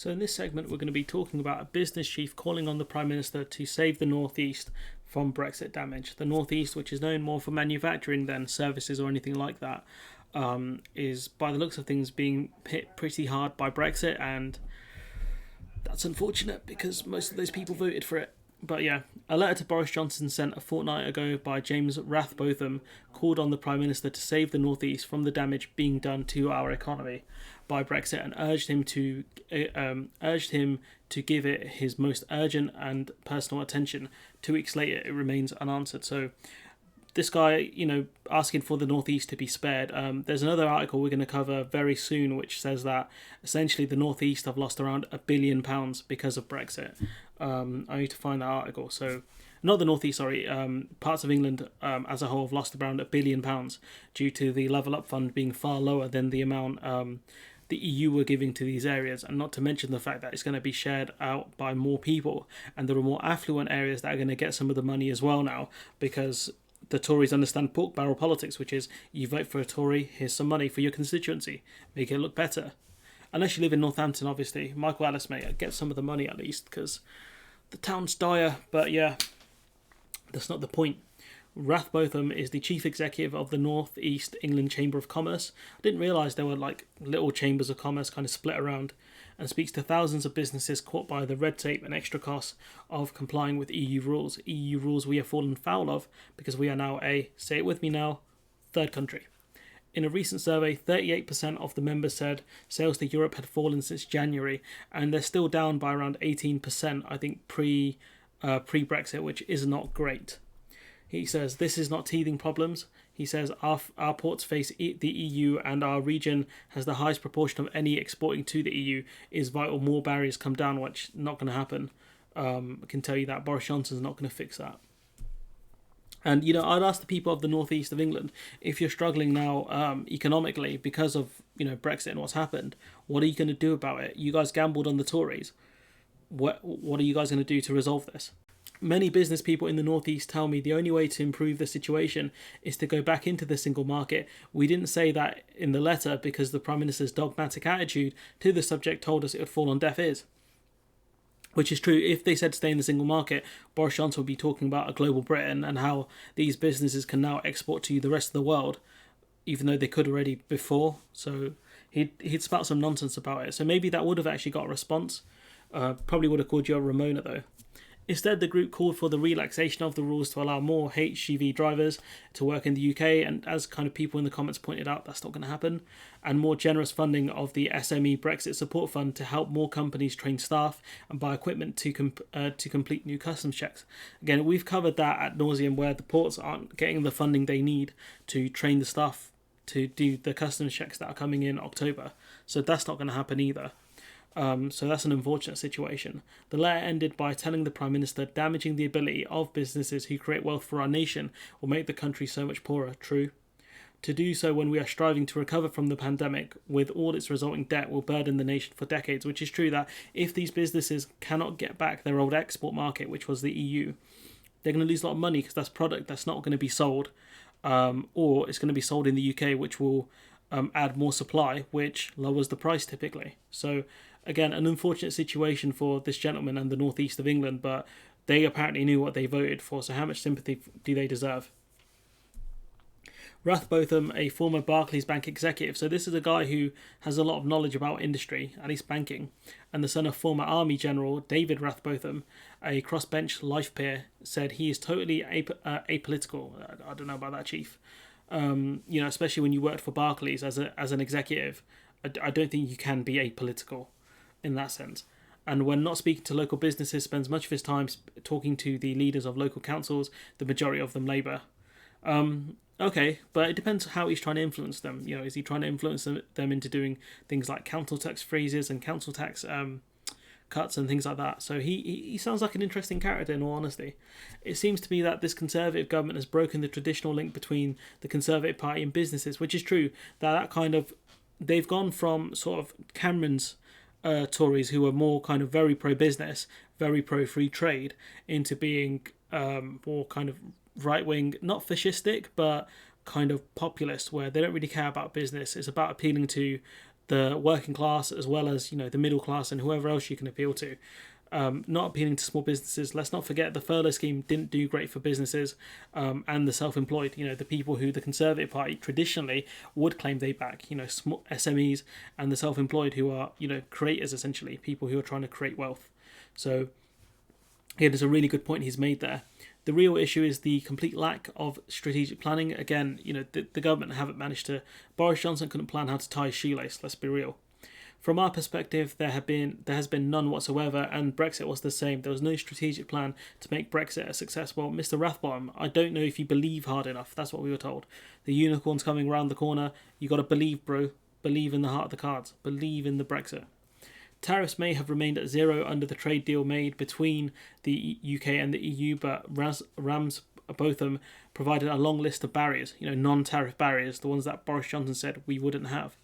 So in this segment, we're going to be talking about a business chief calling on the Prime Minister to save the North East from Brexit damage. The North East, which is known more for manufacturing than services or anything like that, is, by the looks of things, being hit pretty hard by Brexit, and that's unfortunate because most of those people voted for it. But yeah, a letter to Boris Johnson sent a fortnight ago by James Rathbotham called on the Prime Minister to save the North East from the damage being done to our economy by Brexit, and urged him to give it his most urgent and personal attention. 2 weeks later, it remains unanswered. So this guy, asking for the North East to be spared. There's another article we're going to cover very soon, which says that essentially the North East have lost around £1 billion because of Brexit. I need to find that article. So, not the North East, sorry. Parts of England as a whole have lost around £1 billion due to the Level Up Fund being far lower than the amount the EU were giving to these areas, and not to mention the fact that it's going to be shared out by more people, and there are more affluent areas that are going to get some of the money as well now, because the Tories understand pork barrel politics, which is you vote for a Tory, here's some money for your constituency, make it look better. Unless you live in Northampton, obviously. Michael Alice may get some of the money at least, because the town's dire, but yeah, that's not the point. Rathbotham is the chief executive of the North East England Chamber of Commerce. I didn't realise there were like little chambers of commerce kind of split around, and speaks to thousands of businesses caught by the red tape and extra costs of complying with EU rules. EU rules we have fallen foul of because we are now say it with me now, third country. In a recent survey, 38% of the members said sales to Europe had fallen since January, and they're still down by around 18%, I think, pre-Brexit, which is not great. He says, this is not teething problems. He says, our ports face the EU, and our region has the highest proportion of any exporting to the EU. Is vital more barriers come down, which not going to happen. I can tell you that Boris Johnson's not going to fix that. And, I'd ask the people of the northeast of England, if you're struggling now economically because of, Brexit and what's happened, what are you going to do about it? You guys gambled on the Tories. What are you guys going to do to resolve this? Many business people in the northeast tell me the only way to improve the situation is to go back into the single market. We didn't say that in the letter because the Prime Minister's dogmatic attitude to the subject told us it would fall on deaf ears. Which is true. If they said stay in the single market, Boris Johnson would be talking about a global Britain and how these businesses can now export to the rest of the world, even though they could already before. So he'd spout some nonsense about it. So maybe that would have actually got a response. Probably would have called you a Ramona though. Instead, the group called for the relaxation of the rules to allow more HGV drivers to work in the UK, and as kind of people in the comments pointed out, that's not going to happen, and more generous funding of the SME Brexit Support Fund to help more companies train staff and buy equipment to complete new customs checks. Again, we've covered that ad nauseum, where the ports aren't getting the funding they need to train the staff to do the customs checks that are coming in October, so that's not going to happen either. So that's an unfortunate situation. The letter ended by telling the Prime Minister damaging the ability of businesses who create wealth for our nation will make the country so much poorer. True. To do so when we are striving to recover from the pandemic with all its resulting debt will burden the nation for decades, which is true that if these businesses cannot get back their old export market, which was the EU, they're going to lose a lot of money because that's product that's not going to be sold, or it's going to be sold in the UK, which will add more supply, which lowers the price typically. So again, an unfortunate situation for this gentleman and the northeast of England, but they apparently knew what they voted for, so how much sympathy do they deserve? Rathbotham, a former Barclays Bank executive, so this is a guy who has a lot of knowledge about industry, at least banking, and the son of former Army General David Rathbotham, a crossbench life peer, said he is totally apolitical. I don't know about that, Chief. Especially when you worked for Barclays as an executive, I don't think you can be apolitical in that sense. And when not speaking to local businesses, spends much of his time talking to the leaders of local councils, the majority of them Labour. Okay, but it depends how he's trying to influence them. Is he trying to influence them into doing things like council tax freezes and council tax cuts and things like that? So he sounds like an interesting character, in all honesty. It seems to me that this Conservative government has broken the traditional link between the Conservative Party and businesses, which is true. That kind of, they've gone from sort of Cameron's Tories, who were more kind of very pro-business, very pro-free trade, into being more kind of right-wing, not fascistic, but kind of populist, where they don't really care about business. It's about appealing to the working class as well as the middle class and whoever else you can appeal to. Not appealing to small businesses. Let's not forget the furlough scheme didn't do great for businesses and the self-employed. The people who the Conservative Party traditionally would claim they back. Small SMEs and the self-employed who are creators, essentially people who are trying to create wealth. So yeah, there's a really good point he's made there. The real issue is the complete lack of strategic planning. Again, the government haven't managed to. Boris Johnson couldn't plan how to tie his shoelace. Let's be real. From our perspective, there has been none whatsoever, and Brexit was the same. There was no strategic plan to make Brexit a success. Well, Mr. Rathbotham, I don't know if you believe hard enough. That's what we were told. The unicorn's coming around the corner. You got to believe, bro. Believe in the heart of the cards. Believe in the Brexit. Tariffs may have remained at zero under the trade deal made between the UK and the EU, but Rathbotham provided a long list of barriers, non-tariff barriers, the ones that Boris Johnson said we wouldn't have.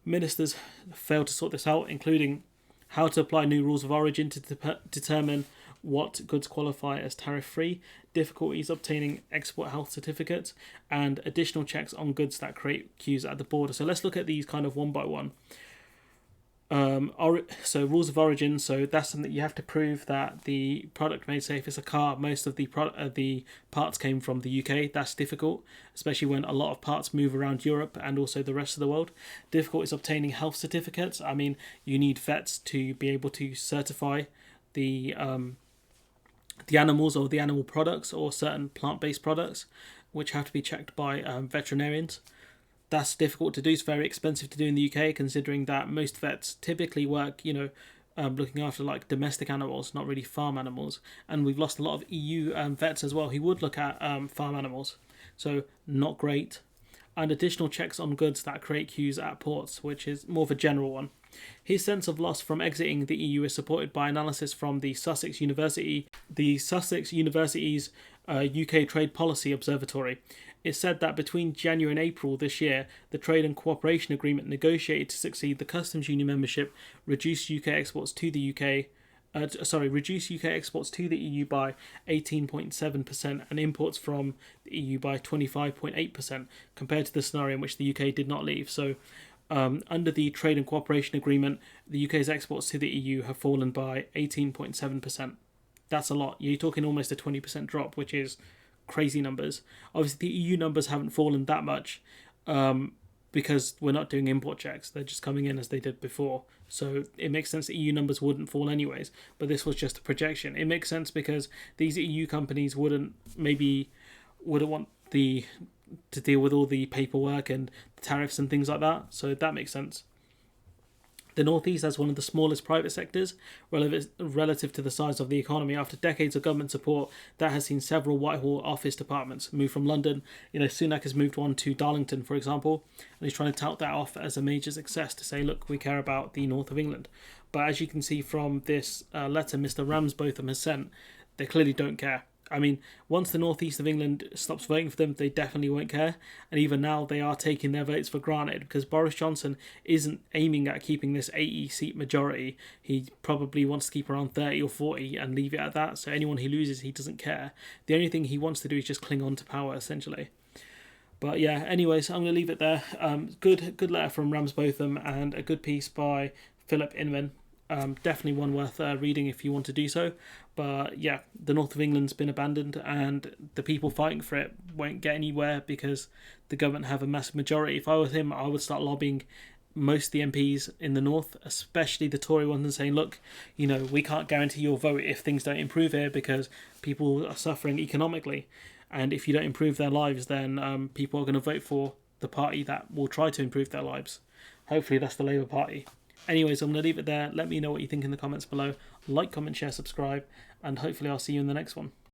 Ministers failed to sort this out, including how to apply new rules of origin to determine what goods qualify as tariff-free, difficulties obtaining export health certificates, and additional checks on goods that create queues at the border. So let's look at these kind of one by one. So rules of origin, so that's something that you have to prove that the product made, say if it's a car, most of the parts came from the UK. That's difficult, especially when a lot of parts move around Europe and also the rest of the world. Difficult is obtaining health certificates. I mean, you need vets to be able to certify the animals or the animal products or certain plant-based products, which have to be checked by veterinarians. That's difficult to do. It's very expensive to do in the UK, considering that most vets typically work, looking after like domestic animals, not really farm animals. And we've lost a lot of EU vets as well who would look at farm animals. So not great. And additional checks on goods that create queues at ports, which is more of a general one. His sense of loss from exiting the EU is supported by analysis from the Sussex University's UK Trade Policy Observatory. It said that between January and April this year, the Trade and Cooperation Agreement negotiated to succeed the Customs Union membership reduced UK exports to the EU by 18.7% and imports from the EU by 25.8% compared to the scenario in which the UK did not leave. So under the Trade and Cooperation Agreement, the UK's exports to the EU have fallen by 18.7%. That's a lot. You're talking almost a 20% drop, which is crazy numbers. Obviously, the EU numbers haven't fallen that much because we're not doing import checks. They're just coming in as they did before. So it makes sense that EU numbers wouldn't fall anyways. But this was just a projection. It makes sense because these EU companies wouldn't want to deal with all the paperwork and the tariffs and things like that. So that makes sense. The North East has one of the smallest private sectors relative to the size of the economy. After decades of government support, that has seen several Whitehall office departments move from London. Sunak has moved one to Darlington, for example, and he's trying to tout that off as a major success to say, look, we care about the north of England. But as you can see from this letter Mr. Rathbotham has sent, they clearly don't care. I mean, once the northeast of England stops voting for them, they definitely won't care. And even now, they are taking their votes for granted because Boris Johnson isn't aiming at keeping this 80-seat majority. He probably wants to keep around 30 or 40 and leave it at that. So anyone who loses, he doesn't care. The only thing he wants to do is just cling on to power, essentially. But yeah, anyways, I'm going to leave it there. Good letter from Rathbotham and a good piece by Philip Inman. Definitely one worth reading if you want to do so. But yeah, the north of England's been abandoned and the people fighting for it won't get anywhere because the government have a massive majority. If I was him, I would start lobbying most of the MPs in the north, especially the Tory ones, and saying, look, we can't guarantee your vote if things don't improve here because people are suffering economically. And if you don't improve their lives, then people are going to vote for the party that will try to improve their lives. Hopefully that's the Labour Party. Anyways, I'm going to leave it there. Let me know what you think in the comments below. Like, comment, share, subscribe, and hopefully I'll see you in the next one.